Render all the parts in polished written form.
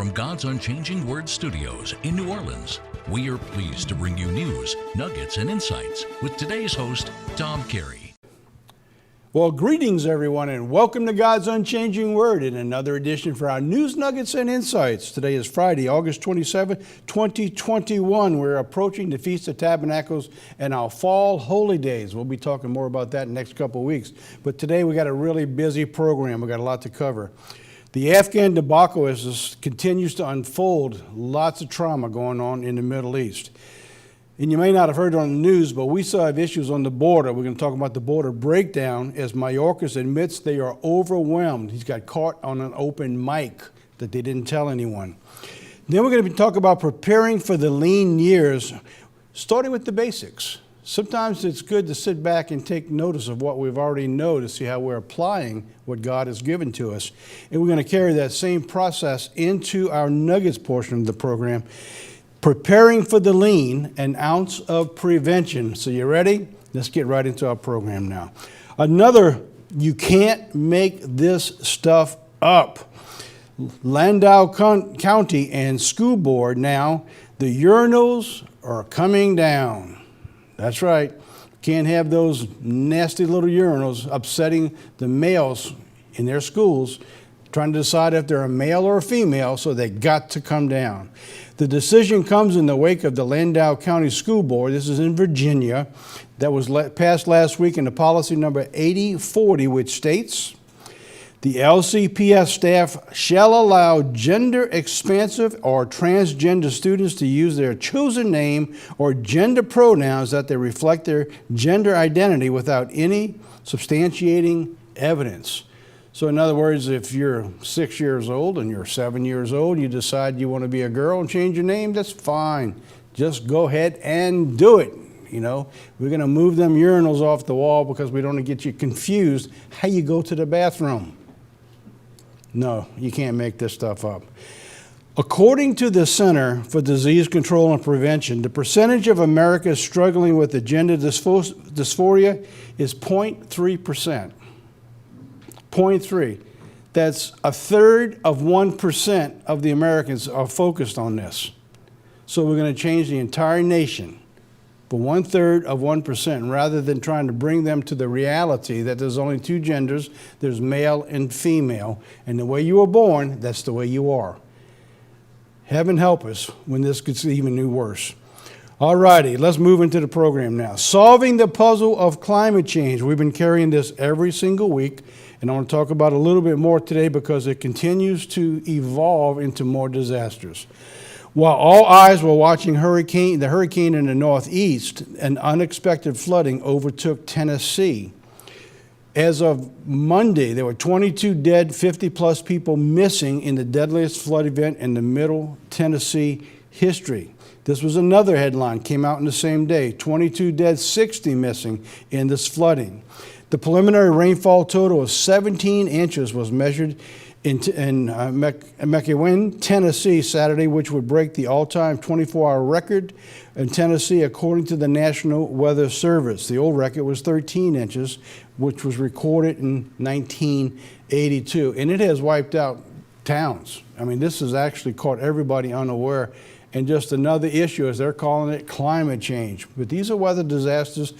from God's Unchanging Word Studios in New Orleans, we are pleased to bring you news, nuggets, and insights with today's host, Tom Carey. Well, greetings, everyone, and welcome to God's Unchanging Word in another edition for our news, nuggets, and insights. Today is Friday, August 27, 2021. We're approaching the Feast of Tabernacles and our fall holy days. We'll be talking more about that in the next couple of weeks. But today we got a really busy program. We got a lot to cover. The Afghan debacle continues to unfold. Lots of trauma going on in the Middle East. And you may not have heard it on the news, but we still have issues on the border. We're going to talk about the border breakdown as Mayorkas admits they are overwhelmed. He's got caught on an open mic that they didn't tell anyone. Then we're going to be talking about preparing for the lean years, starting with the basics. Sometimes it's good to sit back and take notice of what we've already know to see how we're applying what God has given to us. And we're going to carry that same process into our nuggets portion of the program. Preparing for the lean, an ounce of prevention. So you ready? Let's get right into our program now. Another, you can't make this stuff up. Ladau County and School Board now, the urinals are coming down. That's right. Can't have those nasty little urinals upsetting the males in their schools, trying to decide if they're a male or a female, so they got to come down. The decision comes in the wake of the Ladau County School Board. This is in Virginia. That was passed last week in the policy number 8040, which states, the LCPS staff shall allow gender-expansive or transgender students to use their chosen name or gender pronouns that they reflect their gender identity without any substantiating evidence. So in other words, if you're 6 years old and you're 7 years old, you decide you want to be a girl and change your name, that's fine. Just go ahead and do it. You know, we're going to move them urinals off the wall because we don't want to get you confused how you go to the bathroom. No, you can't make this stuff up. According to the Center for Disease Control and Prevention, the percentage of Americans struggling with the gender dysphoria is 0.3%. 0.3. That's a third of 1% of the Americans are focused on this. So we're going to change the entire nation for 1/3 of 1%, rather than trying to bring them to the reality that there's only two genders, there's male and female, and the way you were born, that's the way you are. Heaven help us when this gets even worse. All righty, let's move into the program now. Solving the puzzle of climate change. We've been carrying this every single week, and I want to talk about it a little bit more today because it continues to evolve into more disasters. While all eyes were watching the hurricane in the northeast, an unexpected flooding overtook Tennessee. As of Monday, there were 22 dead, 50-plus people missing in the deadliest flood event in the Middle Tennessee history. This was another headline, came out in the same day. 22 dead, 60 missing in this flooding. The preliminary rainfall total of 17 inches was measured in McEwen, Tennessee, Saturday, which would break the all-time 24-hour record in Tennessee, according to the National Weather Service. The old record was 13 inches, which was recorded in 1982, and it has wiped out towns. I mean, this has actually caught everybody unaware, and just another issue, as they're calling it, climate change. But these are weather disasters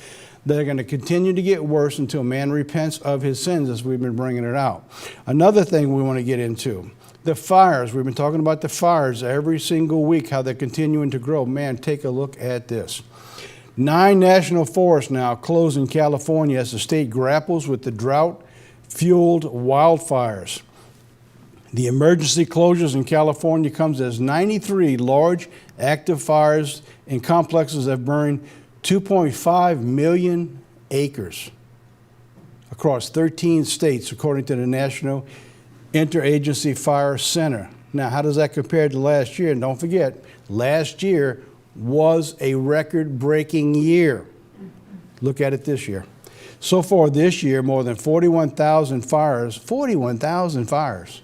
that are going to continue to get worse until man repents of his sins, as we've been bringing it out. Another thing we want to get into, the fires. We've been talking about the fires every single week, how they're continuing to grow. Man, take a look at this. 9 national forests now closed in California as the state grapples with the drought-fueled wildfires. The emergency closures in California comes as 93 large active fires and complexes have burned 2.5 million acres across 13 states, according to the National Interagency Fire Center. Now, how does that compare to last year? And don't forget, last year was a record-breaking year. Look at it this year. So far this year, more than 41,000 fires. 41,000 fires.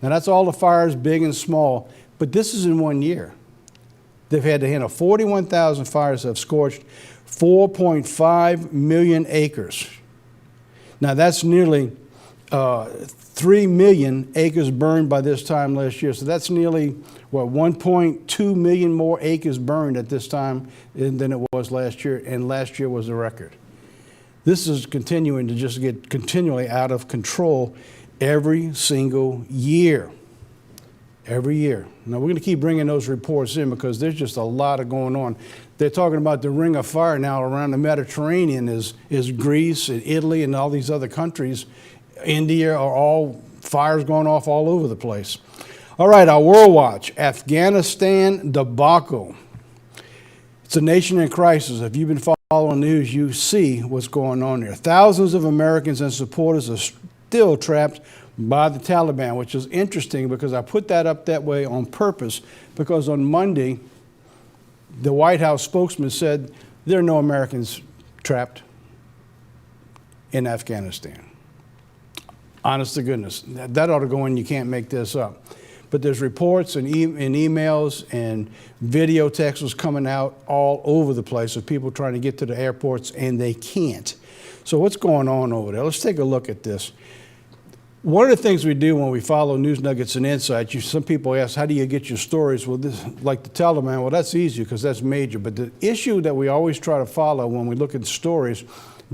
Now, that's all the fires, big and small, but this is in 1 year. They've had to handle 41,000 fires that have scorched 4.5 million acres. Now, that's nearly 3 million acres burned by this time last year. So that's nearly, 1.2 million more acres burned at this time than it was last year, and last year was a record. This is continuing to just get continually out of control every single year. Every year. Now, we're going to keep bringing those reports in because there's just a lot of going on. They're talking about the ring of fire now around the Mediterranean is Greece and Italy and all these other countries. India are all fires going off all over the place. All right, our World Watch, Afghanistan debacle. It's a nation in crisis. If you've been following news, you see what's going on there. Thousands of Americans and supporters are still trapped by the Taliban, which is interesting because I put that up that way on purpose because on Monday, the White House spokesman said there are no Americans trapped in Afghanistan. Honest to goodness, that ought to go in, you can't make this up. But there's reports and emails and video texts coming out all over the place of people trying to get to the airports and they can't. So what's going on over there? Let's take a look at this. One of the things we do when we follow News Nuggets and Insights, some people ask, how do you get your stories? Well, like the Taliban, well, that's easy because that's major. But the issue that we always try to follow when we look at stories,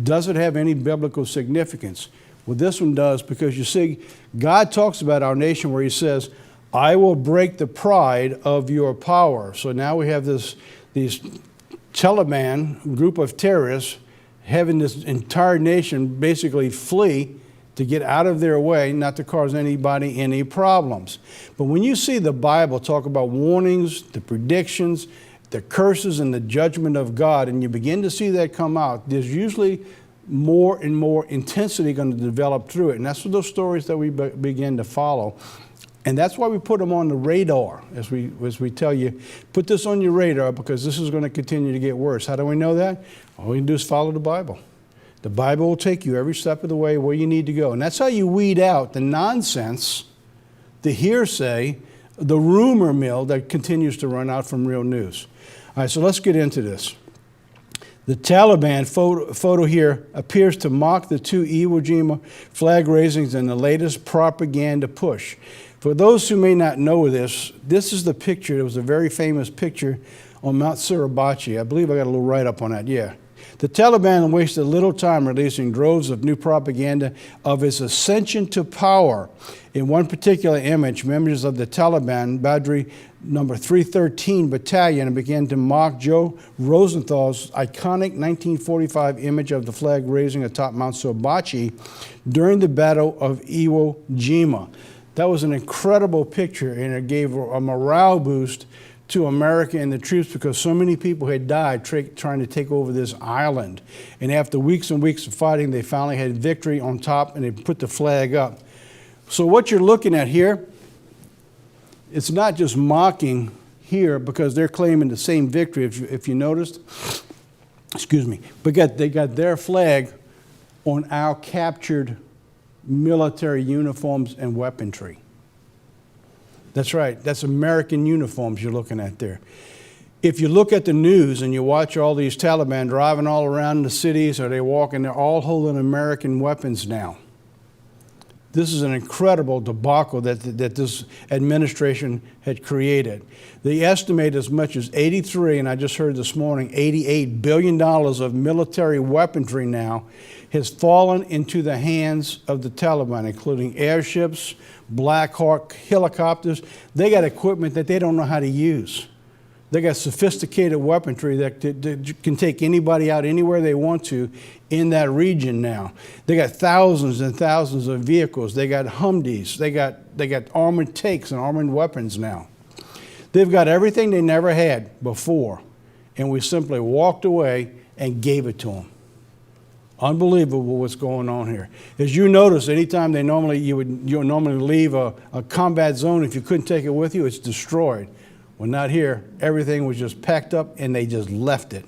does it have any biblical significance? Well, this one does because you see, God talks about our nation where he says, I will break the pride of your power. So now we have these Taliban group of terrorists having this entire nation basically flee to get out of their way, not to cause anybody any problems. But when you see the Bible talk about warnings, the predictions, the curses and the judgment of God, and you begin to see that come out, there's usually more and more intensity going to develop through it. And that's what those stories that we begin to follow. And that's why we put them on the radar, as we tell you, put this on your radar because this is going to continue to get worse. How do we know that? All we can do is follow the Bible. The Bible will take you every step of the way where you need to go. And that's how you weed out the nonsense, the hearsay, the rumor mill that continues to run out from real news. All right, so let's get into this. The Taliban photo here appears to mock the two Iwo Jima flag raisings and the latest propaganda push. For those who may not know this is the picture. It was a very famous picture on Mount Suribachi. I believe I got a little write-up on that, yeah. The Taliban wasted little time releasing droves of new propaganda of its ascension to power. In one particular image, members of the Taliban Badri number 313 battalion began to mock Joe Rosenthal's iconic 1945 image of the flag raising atop Mount Suribachi during the Battle of Iwo Jima. That was an incredible picture, and it gave a morale boost to America and the troops because so many people had died trying to take over this island. And after weeks and weeks of fighting, they finally had victory on top and they put the flag up. So what you're looking at here, it's not just mocking here because they're claiming the same victory, if you noticed. Excuse me. But they got their flag on our captured military uniforms and weaponry. That's right. That's American uniforms you're looking at there. If you look at the news and you watch all these Taliban driving all around the cities or they're walking, they're all holding American weapons now. This is an incredible debacle that this administration had created. They estimate as much as 83, and I just heard this morning, $88 billion of military weaponry now has fallen into the hands of the Taliban, including airships, Black Hawk helicopters. They got equipment that they don't know how to use. They got sophisticated weaponry that can take anybody out anywhere they want to in that region now. They got thousands and thousands of vehicles. They got Humvees. They got armored tanks and armored weapons now. They've got everything they never had before, and we simply walked away and gave it to them. Unbelievable what's going on here. As you notice, anytime you would normally leave a combat zone, if you couldn't take it with you, it's destroyed. Well, not here. Everything was just packed up and they just left it.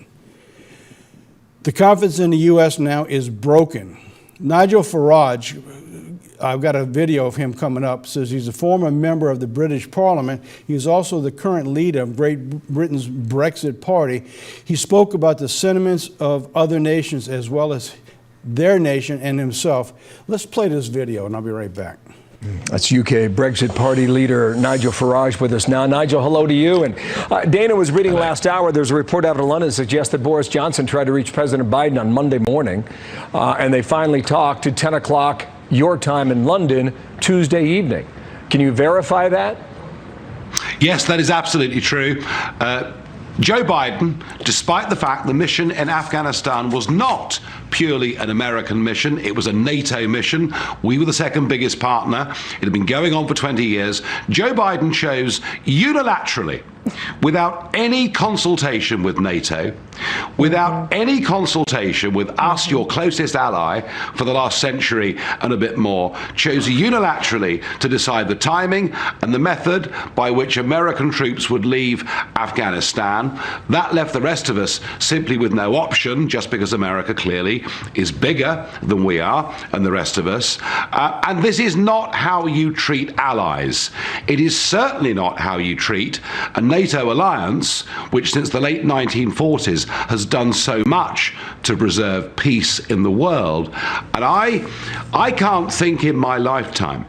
The confidence in the U.S. now is broken. Nigel Farage, I've got a video of him coming up, says he's a former member of the British Parliament. He's also the current leader of Great Britain's Brexit Party. He spoke about the sentiments of other nations as well as their nation and himself. Let's play this video and I'll be right back. That's UK Brexit Party leader Nigel Farage with us now. Nigel, hello to you. And Dana was reading last hour, there's a report out of London that suggests that Boris Johnson tried to reach President Biden on Monday morning, and they finally talked at 10 o'clock your time in London Tuesday evening. Can you verify that? Yes, that is absolutely true. Joe Biden, despite the fact the mission in Afghanistan was not purely an American mission, it was a NATO mission. We were the second biggest partner. It had been going on for 20 years. Joe Biden chose unilaterally, without any consultation with NATO, without any consultation with us, your closest ally for the last century and a bit more, chose unilaterally to decide the timing and the method by which American troops would leave Afghanistan. That left the rest of us simply with no option, just because America clearly is bigger than we are and the rest of us. And this is not how you treat allies. It is certainly not how you treat a NATO alliance, which since the late 1940s has done so much to preserve peace in the world. And I can't think in my lifetime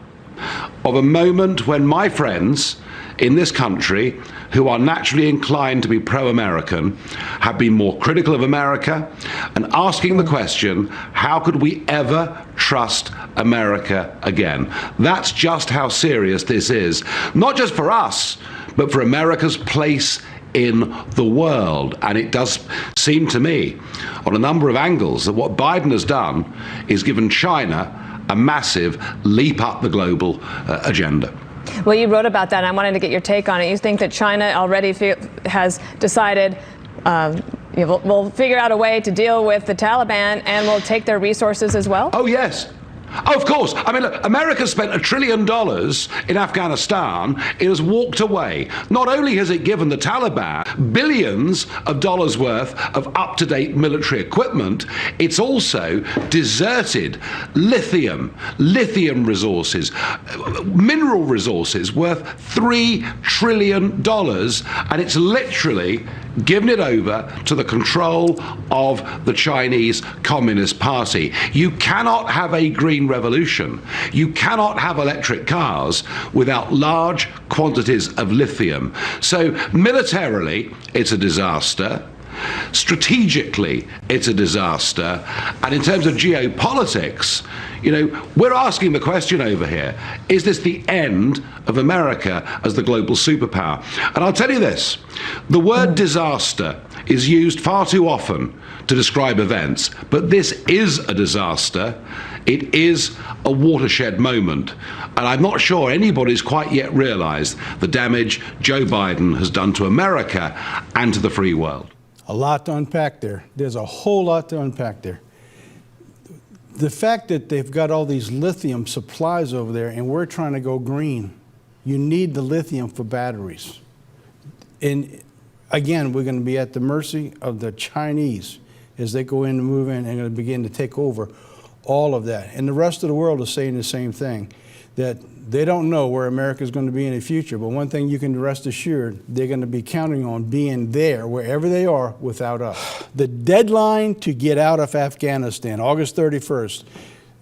of a moment when my friends in this country, who are naturally inclined to be pro-American, have been more critical of America and asking the question, how could we ever trust America again? That's just how serious this is, not just for us, but for America's place in the world. And it does seem to me, on a number of angles, that what Biden has done is given China a massive leap up the global agenda. Well, you wrote about that, and I wanted to get your take on it. You think that China already has decided we'll figure out a way to deal with the Taliban and we'll take their resources as well? Oh, yes. Oh, of course. I mean, look, America spent $1 trillion in Afghanistan. It has walked away. Not only has it given the Taliban billions of dollars worth of up-to-date military equipment, it's also deserted lithium resources, mineral resources worth $3 trillion, and it's literally given it over to the control of the Chinese Communist Party. You cannot have a green revolution. You cannot have electric cars without large quantities of lithium. So militarily, it's a disaster. Strategically, it's a disaster. And in terms of geopolitics, you know, we're asking the question over here, is this the end of America as the global superpower? And I'll tell you this, the word disaster is used far too often to describe events, but this is a disaster. It is a watershed moment. And I'm not sure anybody's quite yet realized the damage Joe Biden has done to America and to the free world. A lot to unpack there. There's a whole lot to unpack there. The fact that they've got all these lithium supplies over there and we're trying to go green, you need the lithium for batteries. And again, we're going to be at the mercy of the Chinese as they go in and move in and going to begin to take over all of that. And the rest of the world is saying the same thing, that they don't know where America is going to be in the future. But one thing you can rest assured, they're going to be counting on being there wherever they are without us. The deadline to get out of Afghanistan, August 31st.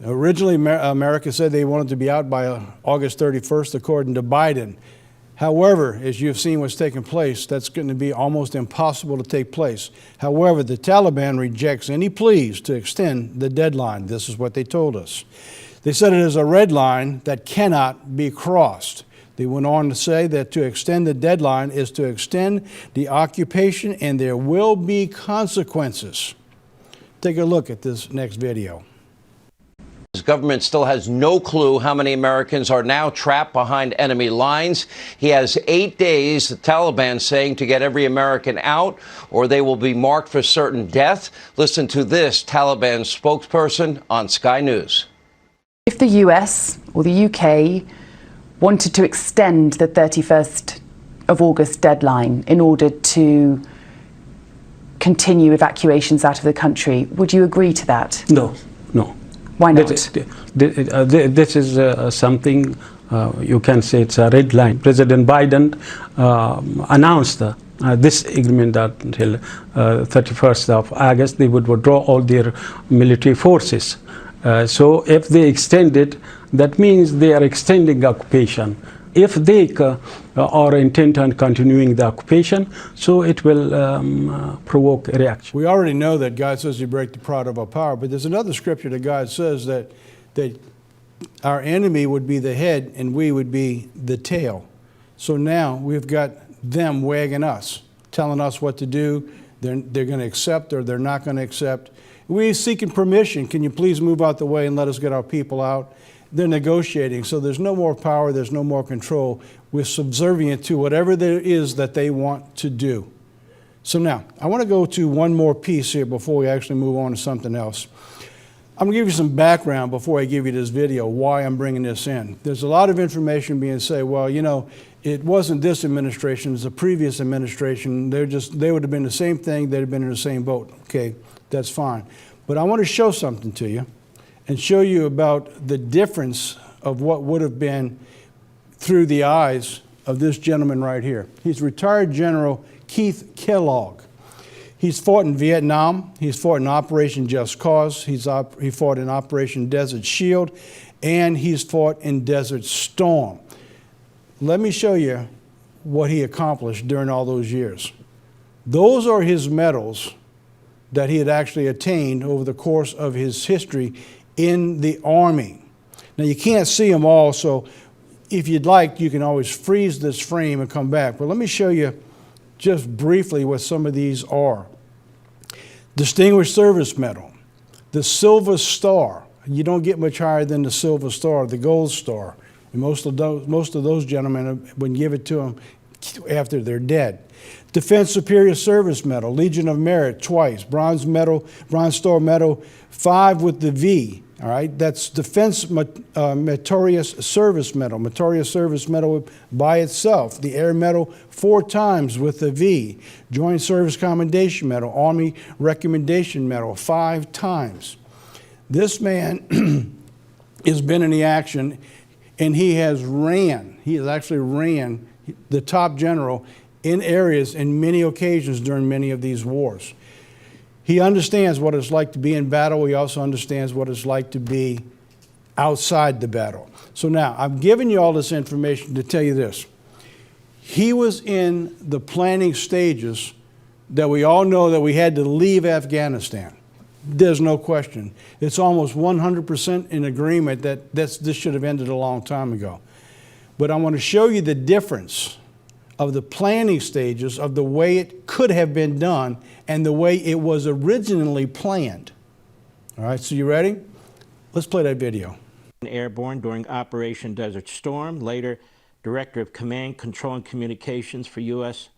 Originally, America said they wanted to be out by August 31st, according to Biden. However, as you've seen what's taking place, that's going to be almost impossible to take place. However, the Taliban rejects any pleas to extend the deadline. This is what they told us. They said it is a red line that cannot be crossed. They went on to say that to extend the deadline is to extend the occupation and there will be consequences. Take a look at this next video. His government still has no clue how many Americans are now trapped behind enemy lines. He has 8 days, the Taliban saying, to get every American out or they will be marked for certain death. Listen to this Taliban spokesperson on Sky News. If the US or the UK wanted to extend the 31st of August deadline in order to continue evacuations out of the country, would you agree to that? No. Why not? This is something you can say it's a red line. President Biden announced this agreement that until 31st of August they would withdraw all their military forces. So if they extend it, that means they are extending occupation. If they are intent on continuing the occupation, so it will provoke a reaction. We already know that God says you break the pride of our power, but there's another scripture that God says that our enemy would be the head and we would be the tail. So now we've got them wagging us, telling us what to do. They're going to accept or they're not going to accept. We're seeking permission. Can you please move out the way and let us get our people out? They're negotiating, so there's no more power, there's no more control. We're subservient to whatever there is that they want to do. So now, I want to go to one more piece here before we actually move on to something else. I'm going to give you some background before I give you this video, why I'm bringing this in. There's a lot of information being said, well, you know, it wasn't this administration, it's a previous administration. They would have been the same thing, they'd have been in the same boat. Okay, that's fine. But I want to show something to you and show you about the difference of what would have been through the eyes of this gentleman right here. He's retired General Keith Kellogg. He's fought in Vietnam. He's fought in Operation Just Cause. He fought in Operation Desert Shield, and he's fought in Desert Storm. Let me show you what he accomplished during all those years. Those are his medals that he had actually attained over the course of his history in the Army. Now, you can't see them all, so if you'd like, you can always freeze this frame and come back. But let me show you just briefly what some of these are. Distinguished Service Medal, the Silver Star. You don't get much higher than the Silver Star, the Gold Star. And most of those gentlemen would give it to them after they're dead. Defense Superior Service Medal, Legion of Merit twice, Bronze Star Medal, 5 with the V. All right, that's Defense Meritorious Service Medal. Meritorious Service Medal by itself. The Air Medal 4 times with the V. Joint Service Commendation Medal. Army Recommendation Medal 5 times. This man has been in the action, and he has actually ran the top general in areas in many occasions during many of these wars. He understands what it's like to be in battle. He also understands what it's like to be outside the battle. So now, I'm giving you all this information to tell you this. He was in the planning stages that we all know that we had to leave Afghanistan. There's no question. It's almost 100% in agreement that this should have ended a long time ago. But I want to show you the difference of the planning stages of the way it could have been done and the way it was originally planned. All right, so you ready? Let's play that video. Airborne during Operation Desert Storm, later Director of Command, Control, and Communications for U.S.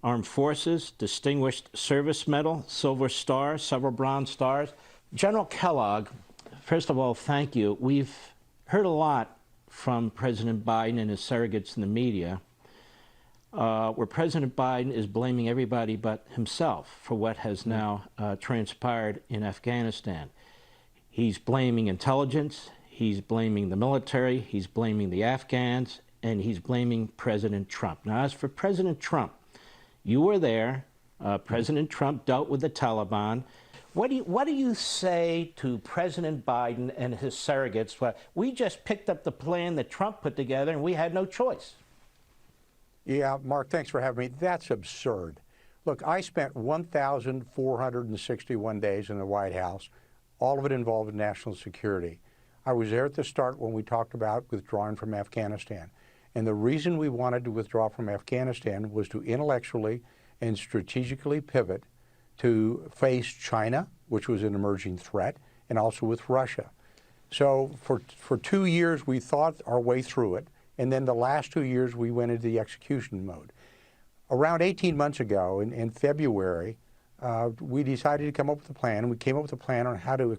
Armed Forces, Distinguished Service Medal, Silver Star, several Bronze Stars. General Kellogg, first of all, thank you. We've heard a lot from President Biden and his surrogates in the media, where President Biden is blaming everybody but himself for what has now transpired in Afghanistan. He's blaming intelligence, he's blaming the military, he's blaming the Afghans, and he's blaming President Trump. Now, as for President Trump, you were there. President Trump dealt with the Taliban. What do you say to President Biden and his surrogates? Well, we just picked up the plan that Trump put together, and we had no choice. Yeah, Mark, thanks for having me. That's absurd. Look, I spent 1,461 days in the White House, all of it involved in national security. I was there at the start when we talked about withdrawing from Afghanistan. And the reason we wanted to withdraw from Afghanistan was to intellectually and strategically pivot to face China, which was an emerging threat, and also with Russia. So for 2 years, we thought our way through it. And then the last 2 years, we went into the execution mode. Around 18 months ago, in February, we decided to come up with a plan. And we came up with a plan on how to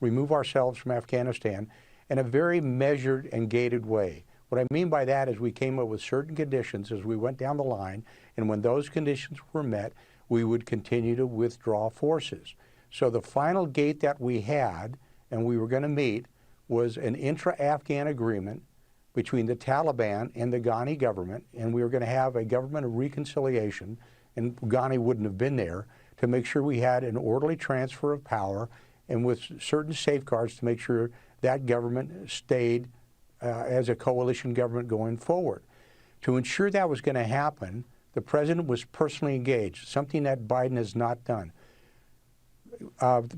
remove ourselves from Afghanistan in a very measured and gated way. What I mean by that is we came up with certain conditions as we went down the line, and when those conditions were met, we would continue to withdraw forces. So the final gate that we had, and we were going to meet, was an intra-Afghan agreement between the Taliban and the Ghani government, and we were going to have a government of reconciliation, and Ghani wouldn't have been there, to make sure we had an orderly transfer of power and with certain safeguards to make sure that government stayed as a coalition government going forward. To ensure that was going to happen, the president was personally engaged, something that Biden has not done.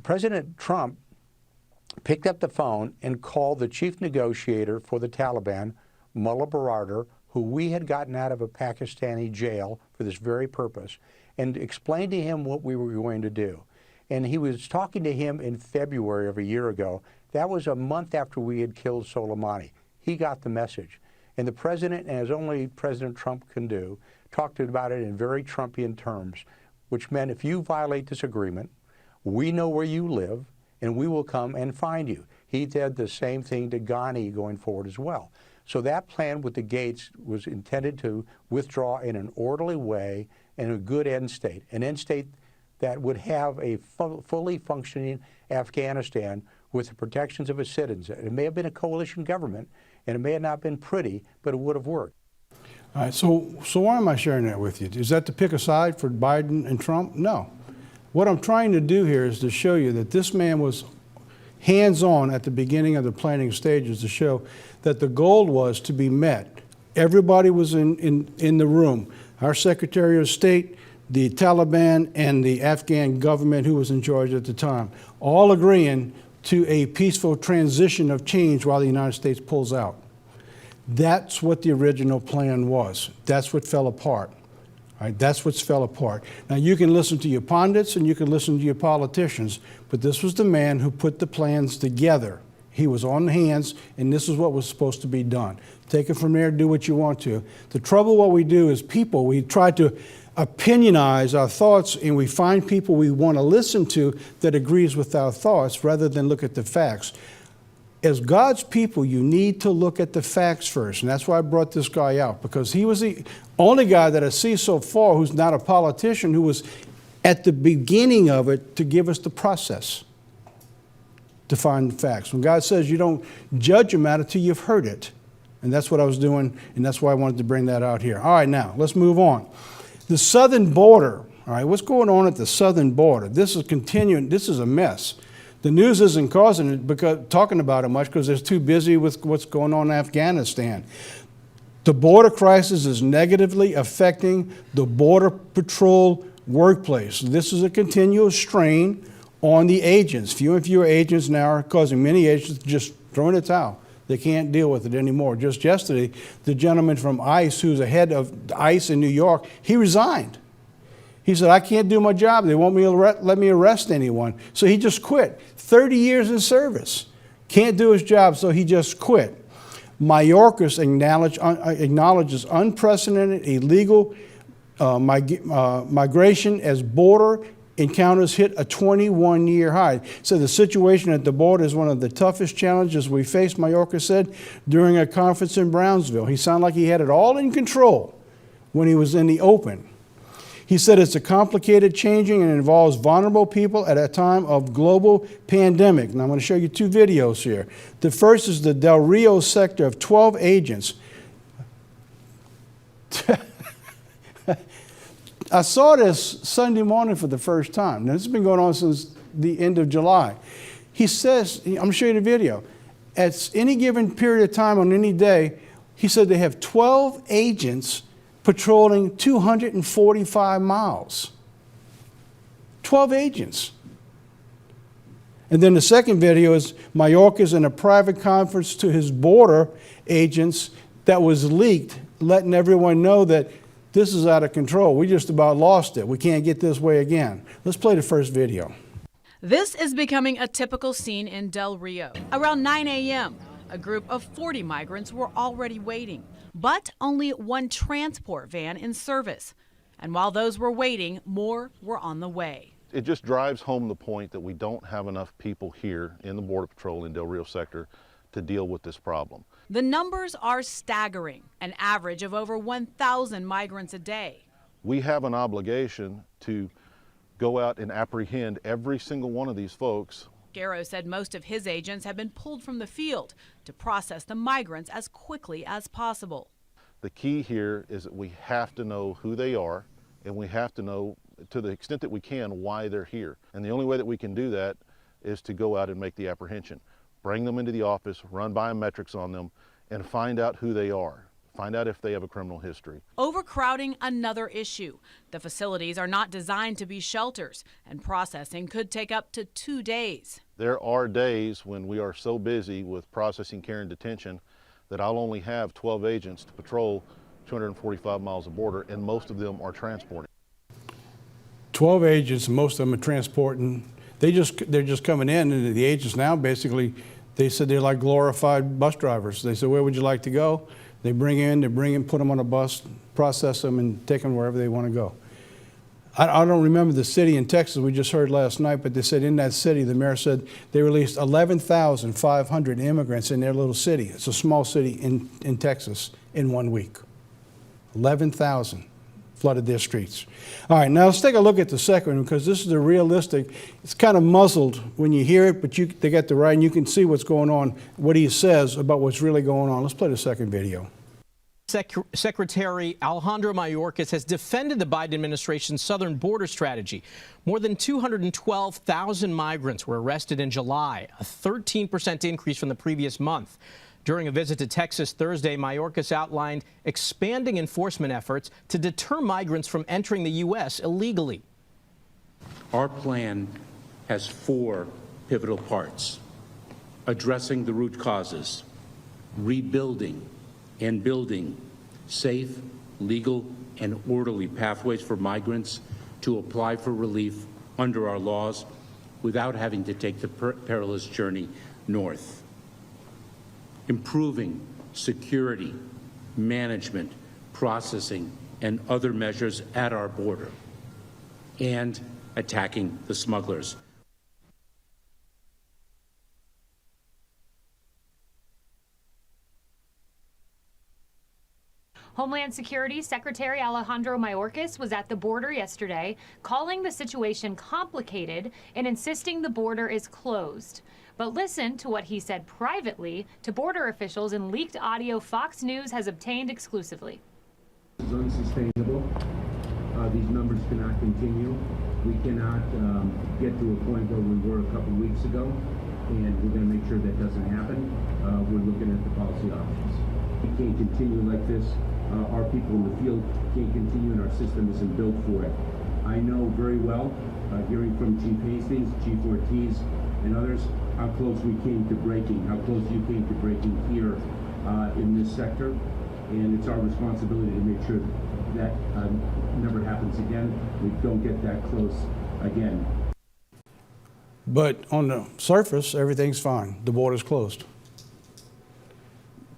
President Trump picked up the phone and called the chief negotiator for the Taliban, Mullah Baradar, who we had gotten out of a Pakistani jail for this very purpose, and explained to him what we were going to do. And he was talking to him in February of a year ago. That was a month after we had killed Soleimani. He got the message. And the president, as only President Trump can do, talked about it in very Trumpian terms, which meant if you violate this agreement, we know where you live, and we will come and find you. He did the same thing to Ghani going forward as well. So that plan with the gates was intended to withdraw in an orderly way and a good end state, an end state that would have a fully functioning Afghanistan with the protections of its citizens. It may have been a coalition government, and it may have not been pretty, but it would have worked. All right, so why am I sharing that with you? Is that to pick a side for Biden and Trump? No. What I'm trying to do here is to show you that this man was hands-on at the beginning of the planning stages to show that the goal was to be met. Everybody was in the room. Our Secretary of State, the Taliban, and the Afghan government who was in charge at the time, all agreeing to a peaceful transition of change while the United States pulls out. That's what the original plan was. That's what fell apart. All right, that's what's fell apart. Now, you can listen to your pundits and you can listen to your politicians, but this was the man who put the plans together. He was on the hands, and this is what was supposed to be done. Take it from there, do what you want to. The trouble, what we do is people, we try to opinionize our thoughts, and we find people we want to listen to that agrees with our thoughts rather than look at the facts. As God's people, you need to look at the facts first, and that's why I brought this guy out, because he was the only guy that I see so far who's not a politician who was at the beginning of it to give us the process to find the facts. When God says you don't judge a matter till you've heard it, and that's what I was doing, and that's why I wanted to bring that out here. All right, now, let's move on. The southern border, all right, what's going on at the southern border? This is continuing, this is a mess. The news isn't talking about it much because they're too busy with what's going on in Afghanistan. The border crisis is negatively affecting the Border Patrol workplace. This is a continuous strain on the agents. Fewer and fewer agents now are causing many agents to just throw in the towel. They can't deal with it anymore. Just yesterday, the gentleman from ICE, who's the head of ICE in New York, he resigned. He said, I can't do my job. They won't let me arrest anyone. So he just quit. 30 years in service. Can't do his job, so he just quit. Mayorkas acknowledges unprecedented illegal migration as border encounters hit a 21-year high. So the situation at the border is one of the toughest challenges we face, Mayorkas said during a conference in Brownsville. He sounded like he had it all in control when he was in the open. He said it's a complicated changing and involves vulnerable people at a time of global pandemic. And I'm going to show you two videos here. The first is the Del Rio sector of 12 agents. I saw this Sunday morning for the first time. Now, this has been going on since the end of July. He says, I'm going to show you the video. At any given period of time on any day, he said they have 12 agents patrolling 245 miles. 12 agents. And then the second video is Mayorkas in a private conference to his border agents that was leaked, letting everyone know that this is out of control. We just about lost it. We can't get this way again. Let's play the first video. This is becoming a typical scene in Del Rio. Around 9 a.m., a group of 40 migrants were already waiting, but only one transport van in service. And while those were waiting, more were on the way. It just drives home the point that we don't have enough people here in the Border Patrol in Del Rio sector to deal with this problem. The numbers are staggering, an average of over 1,000 migrants a day. We have an obligation to go out and apprehend every single one of these folks. Garrow said most of his agents have been pulled from the field to process the migrants as quickly as possible. The key here is that we have to know who they are, and we have to know, to the extent that we can, why they're here. And the only way that we can do that is to go out and make the apprehension. bring them into the office, run biometrics on them, and find out who they are. Find out if they have a criminal history. Overcrowding, another issue. The facilities are not designed to be shelters, and processing could take up to 2 days. There are days when we are so busy with processing, care, and detention that I'll only have 12 agents to patrol 245 miles of border, and most of them are transporting. 12 agents, most of them are transporting. They're just coming in, and the agents now basically, they said they're like glorified bus drivers. They said, where would you like to go? They bring in, put them on a bus, process them, and take them wherever they want to go. I don't remember the city in Texas we just heard last night, but they said in that city, the mayor said they released 11,500 immigrants in their little city. It's a small city in Texas in 1 week. 11,000 flooded their streets. All right, now let's take a look at the second one, because this is the realistic. It's kind of muzzled when you hear it, but they got the right, and you can see what's going on, what he says about what's really going on. Let's play the second video. Secretary Alejandro Mayorkas has defended the Biden administration's southern border strategy. More than 212,000 migrants were arrested in July, a 13% increase from the previous month. During a visit to Texas Thursday, Mayorkas outlined expanding enforcement efforts to deter migrants from entering the U.S. illegally. Our plan has 4 pivotal parts: addressing the root causes, rebuilding and building safe, legal, and orderly pathways for migrants to apply for relief under our laws without having to take the perilous journey north. Improving security, management, processing, and other measures at our border, and attacking the smugglers. Homeland Security Secretary Alejandro Mayorkas was at the border yesterday, calling the situation complicated and insisting the border is closed. But listen to what he said privately to border officials in leaked audio Fox News has obtained exclusively. It's unsustainable. These numbers cannot continue. We cannot get to a point where we were a couple weeks ago, and we're going to make sure that doesn't happen. We're looking at the policy options. We can't continue like this. Our people in the field can't continue, and our system isn't built for it. I know very well, hearing from Chief Hastings, Chief Ortiz, and others, how close we came to breaking, how close you came to breaking here in this sector. And it's our responsibility to make sure that never happens again. We don't get that close again. But on the surface, everything's fine. The border's closed.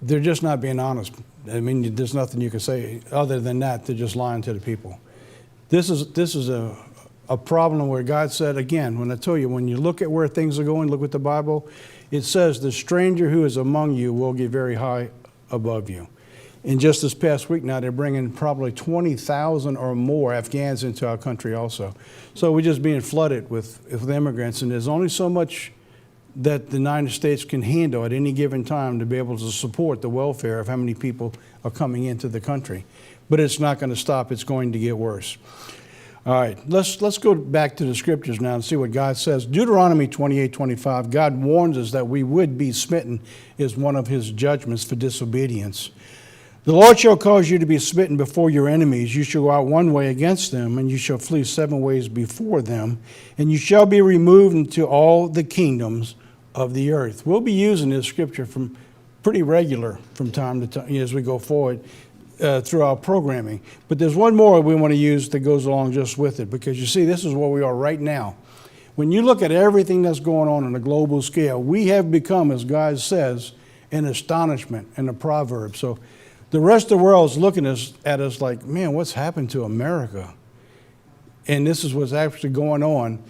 They're just not being honest. I mean, there's nothing you can say other than that. They're just lying to the people. This is a problem where God said, again, when I tell you, when you look at where things are going, look at the Bible, it says, the stranger who is among you will get very high above you. And just this past week now, they're bringing probably 20,000 or more Afghans into our country also. So we're just being flooded with immigrants, and there's only so much that the United States can handle at any given time to be able to support the welfare of how many people are coming into the country. But it's not going to stop. It's going to get worse. All right, let's go back to the scriptures now and see what God says. Deuteronomy 28:25, God warns us that we would be smitten is one of his judgments for disobedience. The Lord shall cause you to be smitten before your enemies. You shall go out one way against them, and you shall flee 7 ways before them. And you shall be removed into all the kingdoms of the earth. We'll be using this scripture from pretty regular from time to time as we go forward through our programming. But there's one more we want to use that goes along just with it, because you see, this is where we are right now. When you look at everything that's going on a global scale, we have become, as God says, an astonishment and a proverb. So the rest of the world is looking at us like, man, what's happened to America? And this is what's actually going on.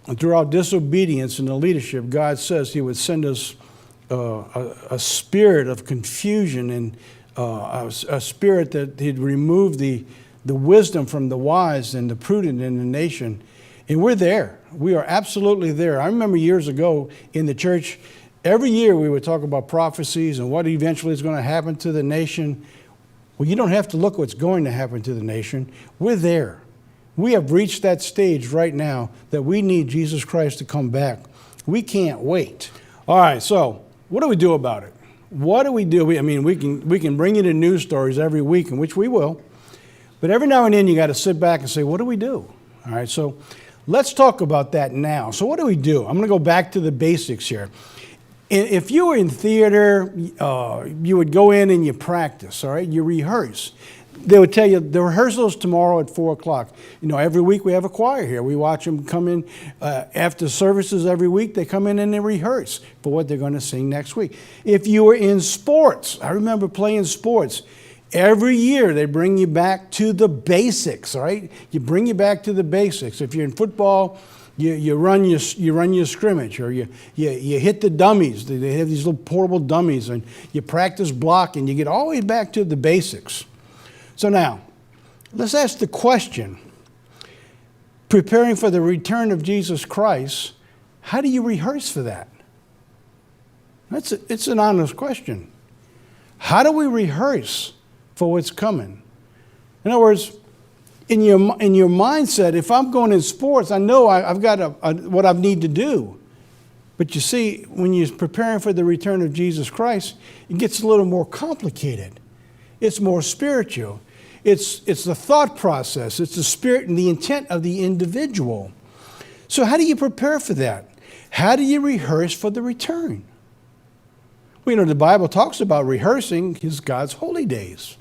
And through our disobedience in the leadership, God says he would send us a spirit of confusion and a spirit that he'd remove the wisdom from the wise and the prudent in the nation. And we're there. We are absolutely there. I remember years ago in the church, every year we would talk about prophecies and what eventually is going to happen to the nation. Well, you don't have to look what's going to happen to the nation. We're there. We have reached that stage right now that we need Jesus Christ to come back. We can't wait. All right, so what do we do about it? What do we do? I mean, we can bring you the news stories every week, in which we will. But every now and then you got to sit back and say, what do we do? All right, so let's talk about that now. So what do we do? I'm going to go back to the basics here. If you were in theater, you would go in and you practice, all right? You rehearse. They would tell you the rehearsal's tomorrow at 4 o'clock. You know, every week we have a choir here. We watch them come in after services every week. They come in and they rehearse for what they're going to sing next week. If you were in sports, I remember playing sports. Every year they bring you back to the basics, all right? You bring you back to the basics. If you're in football, you run your scrimmage, or you hit the dummies. They have these little portable dummies, and you practice blocking. You get all the way back to the basics. So now, let's ask the question, preparing for the return of Jesus Christ, how do you rehearse for that? It's an honest question. How do we rehearse for what's coming? In other words, in your mindset, if I'm going in sports, I know I've got what I need to do. But you see, when you're preparing for the return of Jesus Christ, it gets a little more complicated. It's more spiritual. It's the thought process. It's the spirit and the intent of the individual. So how do you prepare for that? How do you rehearse for the return? Well, you know, the Bible talks about rehearsing God's holy days.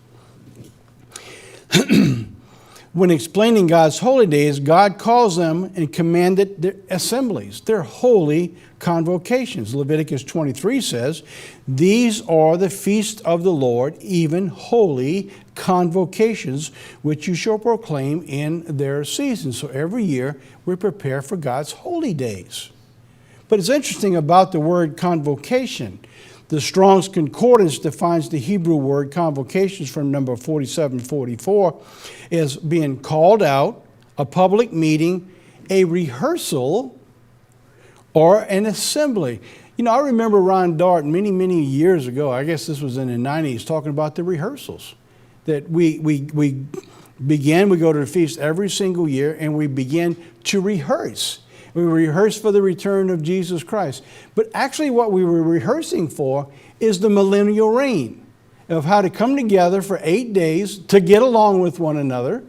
When explaining God's holy days, God calls them and commanded their assemblies, their holy convocations. Leviticus 23 says, "These are the feasts of the Lord, even holy convocations, which you shall proclaim in their season." So every year we prepare for God's holy days. But it's interesting about the word convocation. The Strong's Concordance defines the Hebrew word convocations from number 4744 as being called out, a public meeting, a rehearsal, or an assembly. You know, I remember Ron Dart many, many years ago, I guess this was in the 90s, talking about the rehearsals. That we go to the feast every single year, and we begin to rehearse. We rehearse for the return of Jesus Christ. But actually what we were rehearsing for is the millennial reign, of how to come together for 8 days to get along with one another,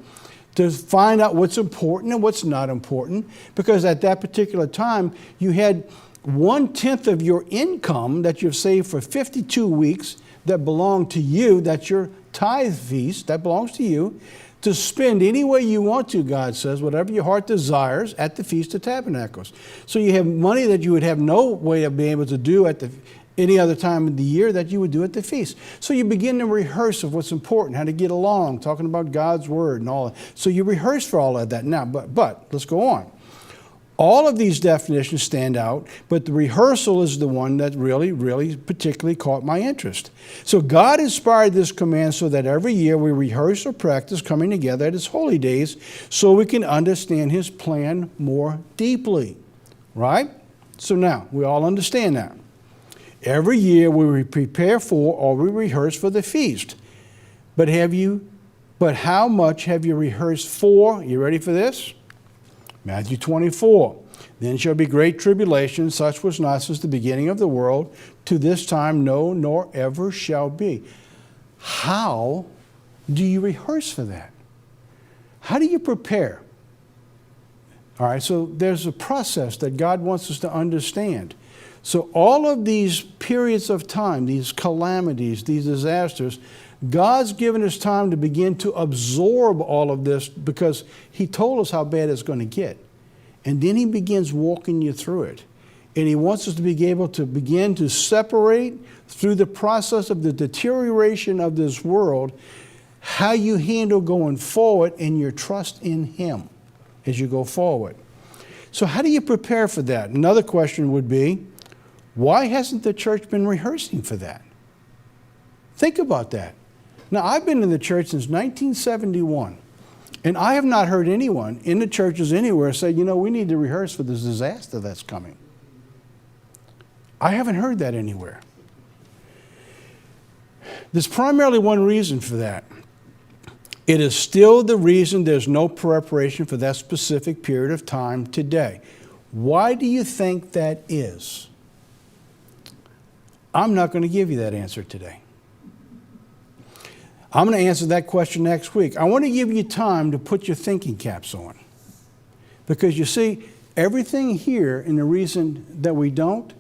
to find out what's important and what's not important. Because at that particular time, you had 1/10 of your income that you've saved for 52 weeks that belonged to you. That's your tithe feast, that belongs to you, to spend any way you want to, God says, whatever your heart desires at the Feast of Tabernacles. So you have money that you would have no way of being able to do at any other time of the year that you would do at the feast. So you begin to rehearse of what's important, how to get along, talking about God's word and all that. So you rehearse for all of that. Now, but let's go on. All of these definitions stand out, but the rehearsal is the one that really, really particularly caught my interest. So God inspired this command so that every year we rehearse or practice coming together at His holy days so we can understand His plan more deeply, right? So now, we all understand that. Every year we prepare for or we rehearse for the feast. But how much have you rehearsed for? You ready for this? Matthew 24, "Then shall be great tribulation, such was not since the beginning of the world, to this time, no, nor ever shall be." How do you rehearse for that? How do you prepare? All right, so there's a process that God wants us to understand. So all of these periods of time, these calamities, these disasters, God's given us time to begin to absorb all of this because He told us how bad it's going to get. And then He begins walking you through it. And He wants us to be able to begin to separate through the process of the deterioration of this world, how you handle going forward and your trust in Him as you go forward. So how do you prepare for that? Another question would be, why hasn't the church been rehearsing for that? Think about that. Now, I've been in the church since 1971, and I have not heard anyone in the churches anywhere say, you know, we need to rehearse for this disaster that's coming. I haven't heard that anywhere. There's primarily one reason for that. It is still the reason there's no preparation for that specific period of time today. Why do you think that is? I'm not going to give you that answer today. I'm going to answer that question next week. I want to give you time to put your thinking caps on. Because you see, everything here, and the reason that we don't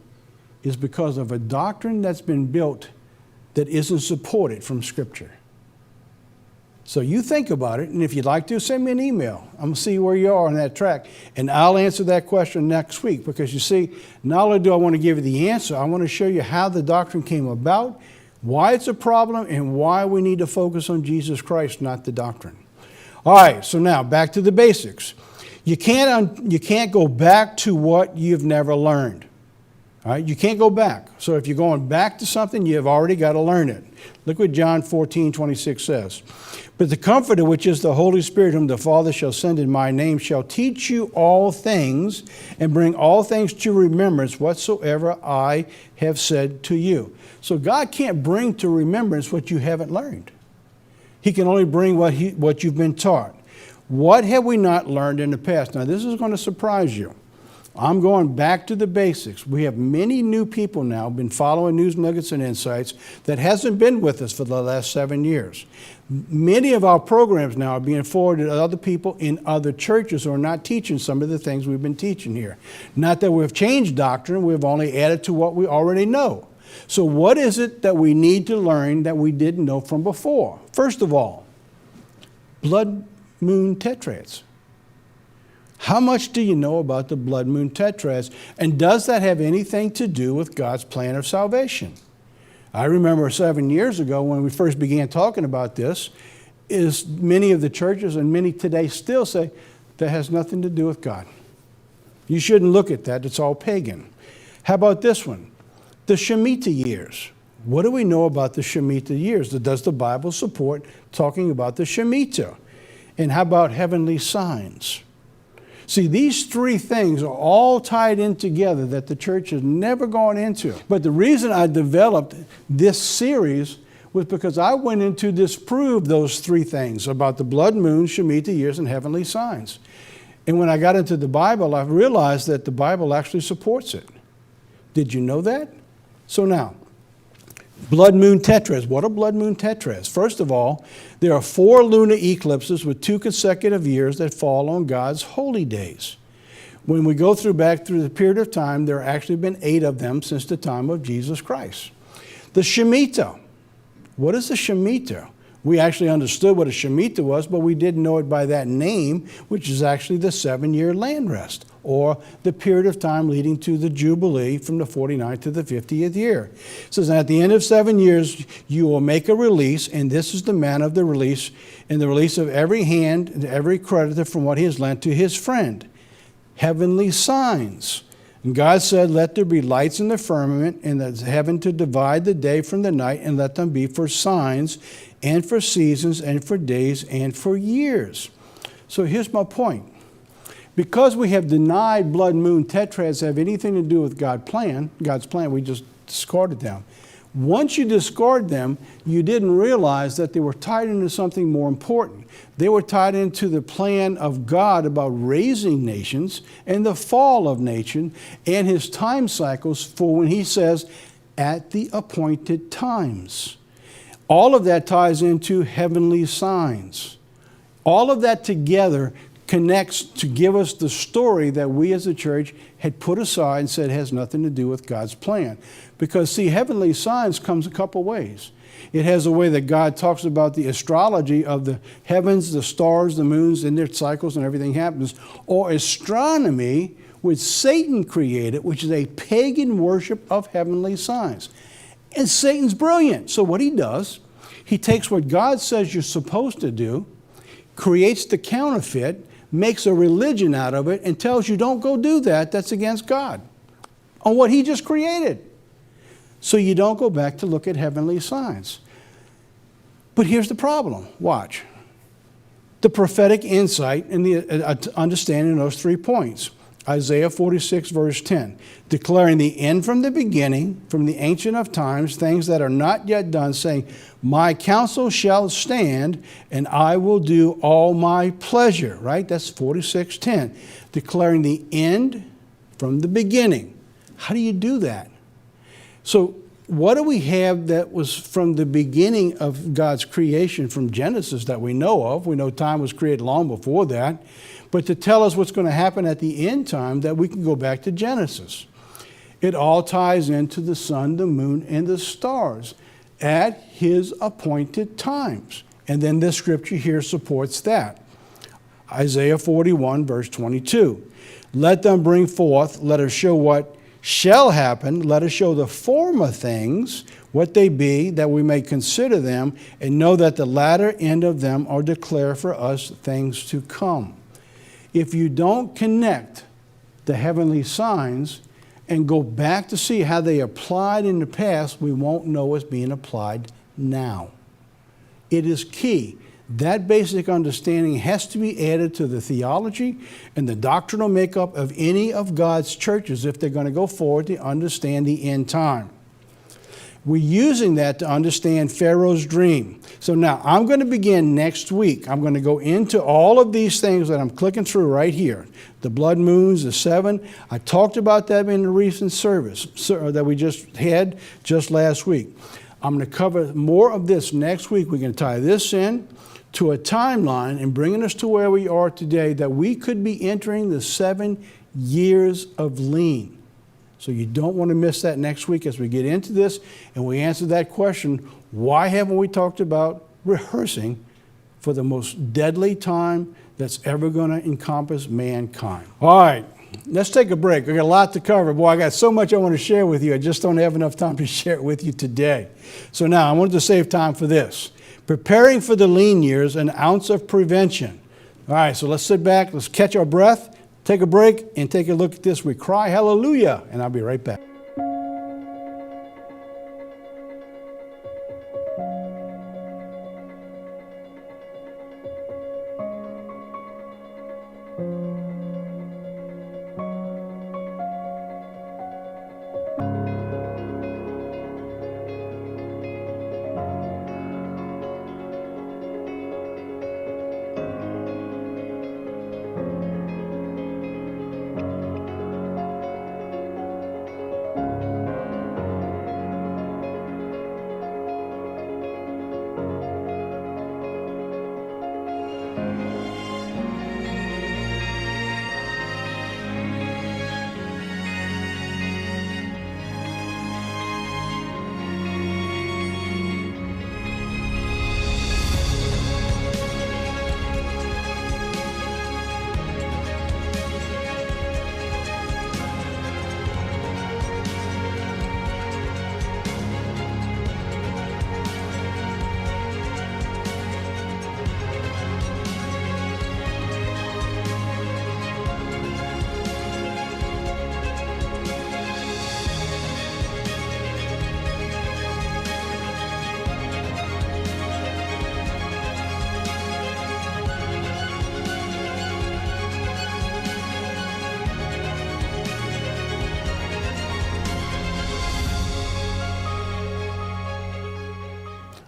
is because of a doctrine that's been built that isn't supported from Scripture. So you think about it, and if you'd like to, send me an email. I'm going to see where you are on that track, and I'll answer that question next week. Because you see, not only do I want to give you the answer, I want to show you how the doctrine came about, why it's a problem, and why we need to focus on Jesus Christ, not the doctrine. All right, so now back to the basics. You can't go back to what you've never learned. All right, you can't go back. So if you're going back to something, you've already got to learn it. Look what John 14:26 says. But the Comforter, which is the Holy Spirit, whom the Father shall send in my name, shall teach you all things and bring all things to remembrance whatsoever I have said to you. So God can't bring to remembrance what you haven't learned. He can only bring what you've been taught. What have we not learned in the past? Now, this is going to surprise you. I'm going back to the basics. We have many new people now been following News Nuggets and Insights that hasn't been with us for the last 7 years. Many of our programs now are being forwarded to other people in other churches who are not teaching some of the things we've been teaching here. Not that we've changed doctrine, we've only added to what we already know. So what is it that we need to learn that we didn't know from before? First of all, blood moon tetrads. How much do you know about the blood moon tetrads? And does that have anything to do with God's plan of salvation? I remember 7 years ago when we first began talking about this, is many of the churches and many today still say that has nothing to do with God. You shouldn't look at that. It's all pagan. How about this one? The Shemitah years. What do we know about the Shemitah years? Does the Bible support talking about the Shemitah? And how about heavenly signs? See, these three things are all tied in together that the church has never gone into. But the reason I developed this series was because I went in to disprove those three things about the blood moon, Shemitah years, and heavenly signs. And when I got into the Bible, I realized that the Bible actually supports it. Did you know that? So now, blood moon tetrads. What are blood moon tetrads? First of all, there are 4 lunar eclipses with 2 consecutive years that fall on God's holy days. When we go back through the period of time, there have actually been 8 of them since the time of Jesus Christ. The Shemitah. What is the Shemitah? We actually understood what a Shemitah was, but we didn't know it by that name, which is actually the 7-year land rest, or the period of time leading to the Jubilee from the 49th to the 50th year. It says, at the end of 7 years, you will make a release, and this is the manner of the release, and the release of every hand and every creditor from what he has lent to his friend. Heavenly signs. And God said, let there be lights in the firmament and the heaven to divide the day from the night, and let them be for signs and for seasons and for days and for years. So here's my point. Because we have denied blood moon tetrads have anything to do with God's plan, we just discarded them. Once you discard them, you didn't realize that they were tied into something more important. They were tied into the plan of God about raising nations and the fall of nation and his time cycles for when he says, at the appointed times. All of that ties into heavenly signs. All of that together connects to give us the story that we as a church had put aside and said has nothing to do with God's plan. Because, see, heavenly signs comes a couple ways. It has a way that God talks about the astrology of the heavens, the stars, the moons, and their cycles and everything happens. Or astronomy, which Satan created, which is a pagan worship of heavenly signs. And Satan's brilliant. So what he does, he takes what God says you're supposed to do, creates the counterfeit, makes a religion out of it, and tells you don't go do that. That's against God on what he just created. So you don't go back to look at heavenly signs. But here's the problem. Watch. The prophetic insight and the understanding of those 3 points. Isaiah 46, verse 10, declaring the end from the beginning, from the ancient of times, things that are not yet done, saying, my counsel shall stand, and I will do all my pleasure. Right? That's 46:10. Declaring the end from the beginning. How do you do that? So what do we have that was from the beginning of God's creation, from Genesis, that we know of? We know time was created long before that. But to tell us what's going to happen at the end time, that we can go back to Genesis. It all ties into the sun, the moon, and the stars at his appointed times. And then this scripture here supports that. Isaiah 41, verse 22. Let them bring forth, let us show what shall happen, let us show the former things, what they be, that we may consider them, and know that the latter end of them are declared for us things to come. If you don't connect the heavenly signs and go back to see how they applied in the past, we won't know what's being applied now. It is key. That basic understanding has to be added to the theology and the doctrinal makeup of any of God's churches if they're going to go forward to understand the end time. We're using that to understand Pharaoh's dream. So now I'm going to begin next week. I'm going to go into all of these things that I'm clicking through right here. The blood moons, the 7. I talked about that in the recent service that we just had just last week. I'm going to cover more of this next week. We're going to tie this in to a timeline and bringing us to where we are today, that we could be entering the 7 years of lean. So you don't want to miss that next week as we get into this and we answer that question, why haven't we talked about rehearsing for the most deadly time that's ever going to encompass mankind? All right, let's take a break. I got a lot to cover. Boy, I got so much I want to share with you. I just don't have enough time to share it with you today. So now I wanted to save time for this. Preparing for the lean years, an ounce of prevention. All right, so let's sit back, let's catch our breath, take a break, and take a look at this. We cry hallelujah, and I'll be right back.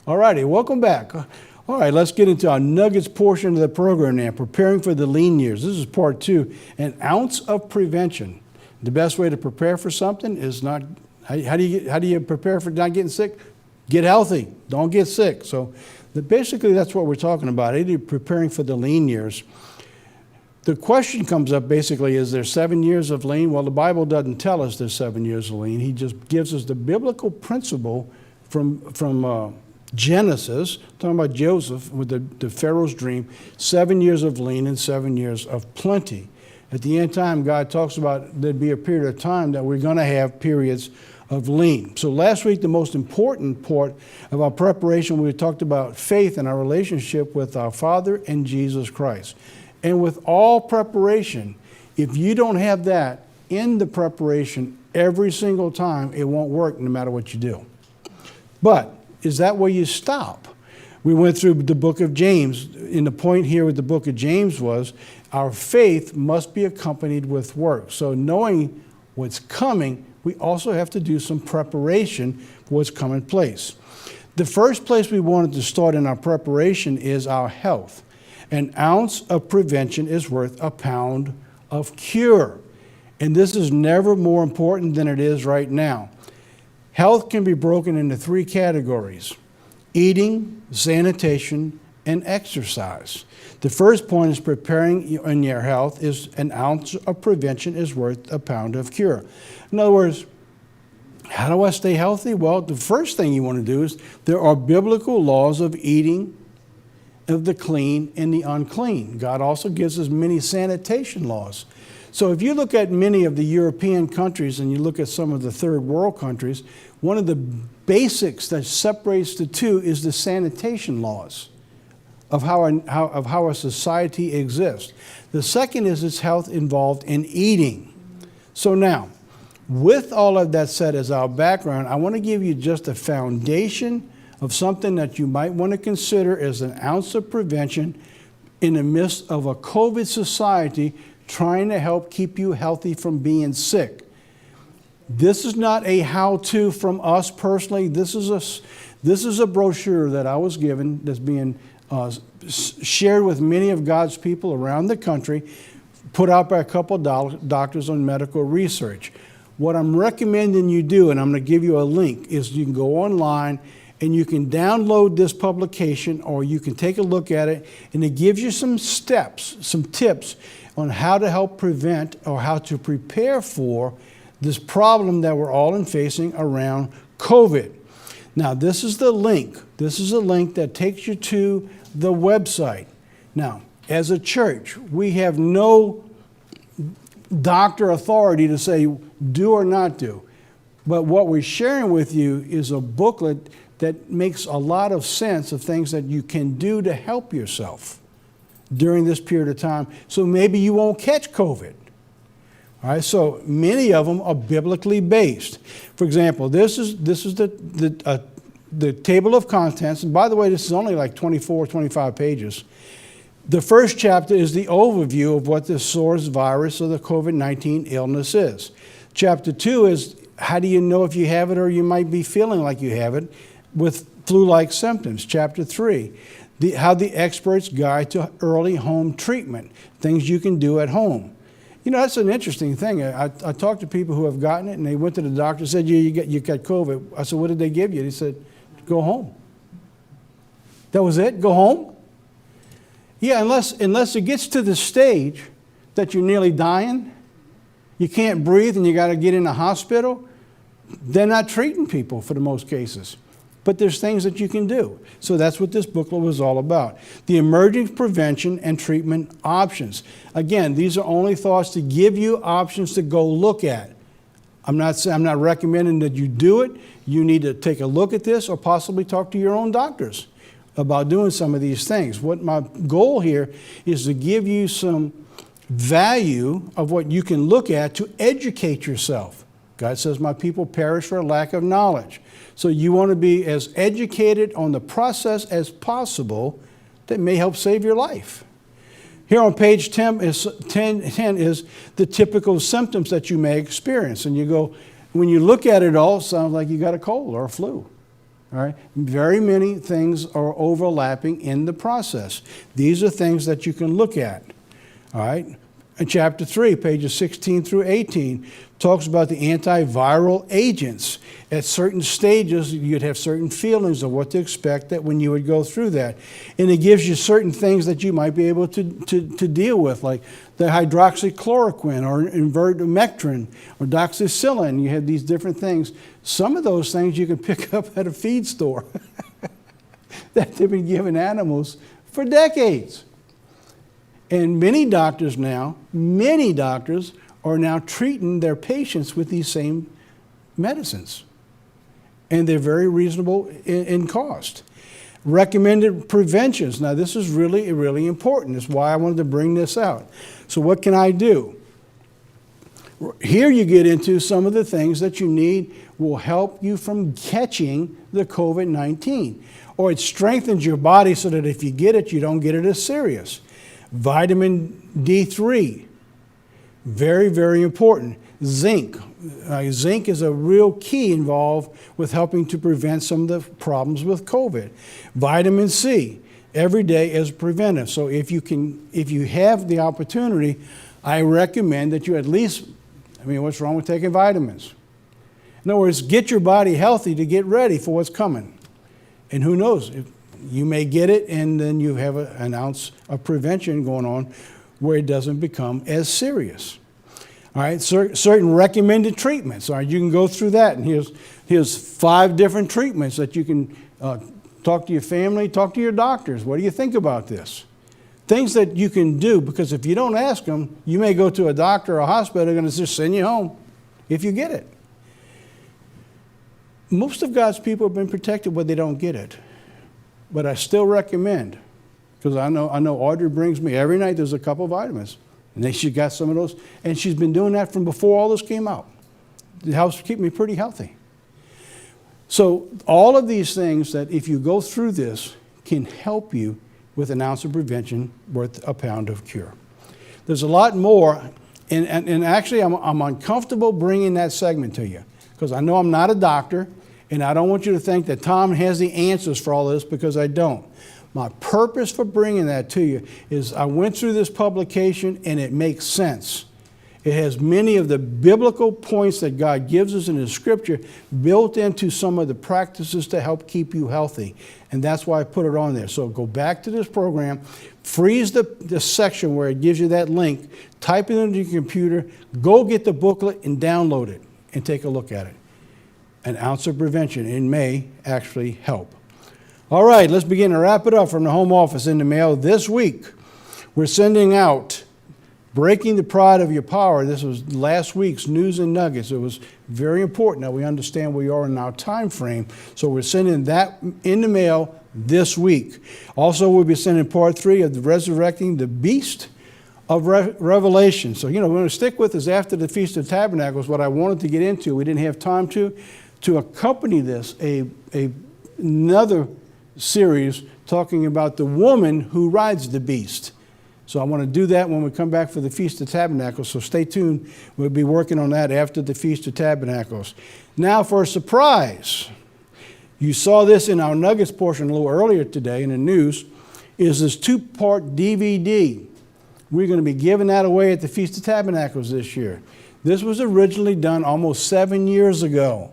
All righty, welcome back. All right, let's get into our nuggets portion of the program now, preparing for the lean years. This is part 2, an ounce of prevention. The best way to prepare for something is not, how do you prepare for not getting sick? Get healthy, don't get sick. So basically that's what we're talking about, preparing for the lean years. The question comes up basically, is there 7 years of lean? Well, the Bible doesn't tell us there's 7 years of lean. He just gives us the biblical principle from Genesis, talking about Joseph with the Pharaoh's dream, 7 years of lean and 7 years of plenty. At the end time, God talks about there'd be a period of time that we're going to have periods of lean. So last week, the most important part of our preparation, we talked about faith and our relationship with our Father and Jesus Christ. And with all preparation, if you don't have that in the preparation every single time, it won't work no matter what you do. But is that where you stop? We went through the book of James, and the point here with the book of James was our faith must be accompanied with work. So knowing what's coming, we also have to do some preparation for what's coming place. The first place we wanted to start in our preparation is our health. An ounce of prevention is worth a pound of cure. And this is never more important than it is right now. Health can be broken into 3 categories: eating, sanitation, and exercise. The first point is preparing in your health is an ounce of prevention is worth a pound of cure. In other words, how do I stay healthy? Well, the first thing you want to do is there are biblical laws of eating, of the clean and the unclean. God also gives us many sanitation laws. So if you look at many of the European countries and you look at some of the third world countries, one of the basics that separates the two is the sanitation laws of how a society exists. The second is its health involved in eating. So now, with all of that said as our background, I want to give you just a foundation of something that you might want to consider as an ounce of prevention in the midst of a COVID society trying to help keep you healthy from being sick. This is not a how-to from us personally. This is a brochure that I was given that's being shared with many of God's people around the country, put out by a couple of doctors on medical research. What I'm recommending you do, and I'm going to give you a link, is you can go online and you can download this publication, or you can take a look at it, and it gives you some steps, some tips on how to help prevent or how to prepare for this problem that we're all facing around COVID. Now, this is the link. This is a link that takes you to the website. Now, as a church, we have no doctor authority to say do or not do. But what we're sharing with you is a booklet that makes a lot of sense of things that you can do to help yourself during this period of time, so maybe you won't catch COVID. All right, so many of them are biblically based. For example, this is the table of contents, and by the way, this is only like 24, 25 pages. The first chapter is the overview of what the SARS virus or the COVID-19 illness is. Chapter 2 is how do you know if you have it or you might be feeling like you have it with flu-like symptoms. Chapter 3, how the experts guide to early home treatment, things you can do at home. You know, that's an interesting thing. I talked to people who have gotten it, and they went to the doctor and said, you got COVID. I said, what did they give you? They said, go home. That was it? Go home? Yeah, unless it gets to the stage that you're nearly dying, you can't breathe and you got to get in the hospital, they're not treating people for the most cases. But there's things that you can do. So that's what this booklet was all about. The emerging prevention and treatment options. Again, these are only thoughts to give you options to go look at. I'm not recommending that you do it. You need to take a look at this or possibly talk to your own doctors about doing some of these things. What my goal here is to give you some value of what you can look at to educate yourself. God says, my people perish for a lack of knowledge. So you want to be as educated on the process as possible that may help save your life. Here on page 10 is the typical symptoms that you may experience. And you go, when you look at it all, it sounds like you got a cold or a flu. All right? Very many things are overlapping in the process. These are things that you can look at. All right? In chapter 3, pages 16 through 18, talks about the antiviral agents. At certain stages, you'd have certain feelings of what to expect that when you would go through that. And it gives you certain things that you might be able to deal with, like the hydroxychloroquine or ivermectin or doxycycline. You have these different things. Some of those things you can pick up at a feed store that they've been giving animals for decades. And many doctors are now treating their patients with these same medicines. And they're very reasonable in cost. Recommended preventions. Now, this is really, really important. That's why I wanted to bring this out. So what can I do? Here you get into some of the things that you need will help you from catching the COVID-19. Or it strengthens your body so that if you get it, you don't get it as serious. Vitamin D3, very, very important. Zinc. Zinc is a real key involved with helping to prevent some of the problems with COVID. Vitamin C, every day as preventive. So if you have the opportunity, I recommend that you at least, what's wrong with taking vitamins? In other words, get your body healthy to get ready for what's coming. And who knows, if you may get it and then you have an ounce of prevention going on where it doesn't become as serious. All right, certain recommended treatments. All right, you can go through that, and here's 5 different treatments that you can talk to your family, talk to your doctors. What do you think about this? Things that you can do, because if you don't ask them, you may go to a doctor or a hospital, they're going to just send you home if you get it. Most of God's people have been protected when they don't get it, but I still recommend, because I know Audrey brings me every night. There's a couple of vitamins. And then she got some of those, and she's been doing that from before all this came out. It helps keep me pretty healthy. So all of these things that if you go through this can help you with an ounce of prevention worth a pound of cure. There's a lot more, and actually I'm uncomfortable bringing that segment to you because I know I'm not a doctor, and I don't want you to think that Tom has the answers for all this, because I don't. My purpose for bringing that to you is I went through this publication and it makes sense. It has many of the biblical points that God gives us in His Scripture built into some of the practices to help keep you healthy. And that's why I put it on there. So go back to this program, freeze the section where it gives you that link, type it into your computer, go get the booklet and download it and take a look at it. An ounce of prevention, it may actually help. All right, let's begin to wrap it up from the home office in the mail. This week, we're sending out Breaking the Pride of Your Power. This was last week's News and Nuggets. It was very important that we understand where we are in our time frame. So we're sending that in the mail this week. Also, we'll be sending part 3 of the Resurrecting the Beast of Revelation. So, we're going to stick with this after the Feast of Tabernacles, what I wanted to get into. We didn't have time to accompany this, another series talking about the woman who rides the beast. So I want to do that when we come back for the Feast of Tabernacles. So stay tuned. We'll be working on that after the Feast of Tabernacles. Now for a surprise. You saw this in our Nuggets portion a little earlier today in the news, is this 2-part DVD. We're going to be giving that away at the Feast of Tabernacles this year. This was originally done almost 7 years ago.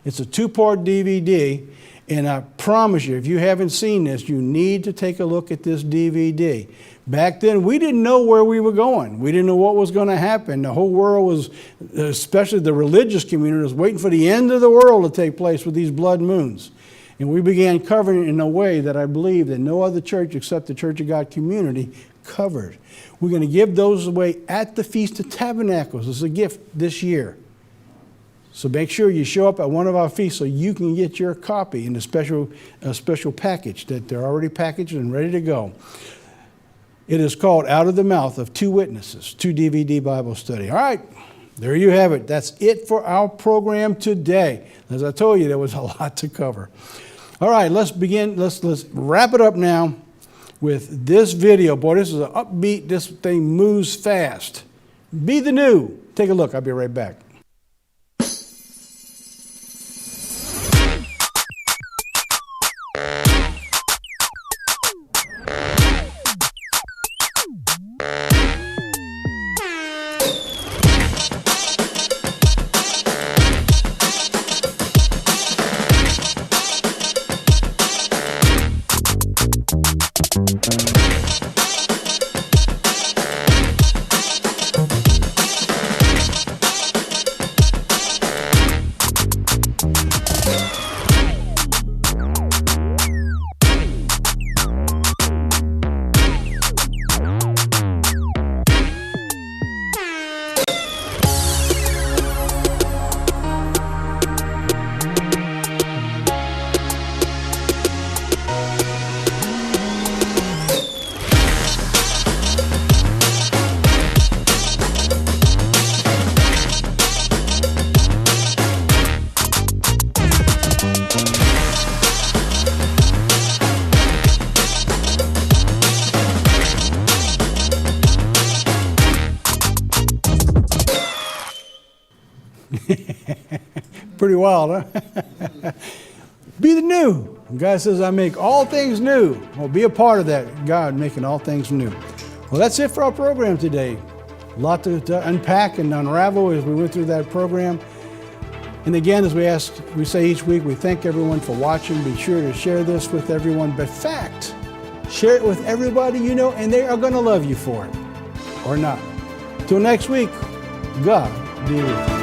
It's a 2-part DVD. And I promise you, if you haven't seen this, you need to take a look at this DVD. Back then, we didn't know where we were going. We didn't know what was going to happen. The whole world was, especially the religious community, was waiting for the end of the world to take place with these blood moons. And we began covering it in a way that I believe that no other church except the Church of God community covered. We're going to give those away at the Feast of Tabernacles as a gift this year. So make sure you show up at one of our feasts so you can get your copy in a special package that they're already packaged and ready to go. It is called Out of the Mouth of Two Witnesses, 2 DVD Bible study. All right, there you have it. That's it for our program today. As I told you, there was a lot to cover. All right, let's begin. Let's wrap it up now with this video. Boy, this is an upbeat. This thing moves fast. Be the new. Take a look. I'll be right back. Pretty wild, huh? Be the new. God says, I make all things new. Well, be a part of that, God making all things new. Well, that's it for our program today. A lot to unpack and unravel as we went through that program. And again, as we say each week, we thank everyone for watching. Be sure to share this with everyone. But fact, share it with everybody you know, and they are going to love you for it. Or not. Till next week, God be with you.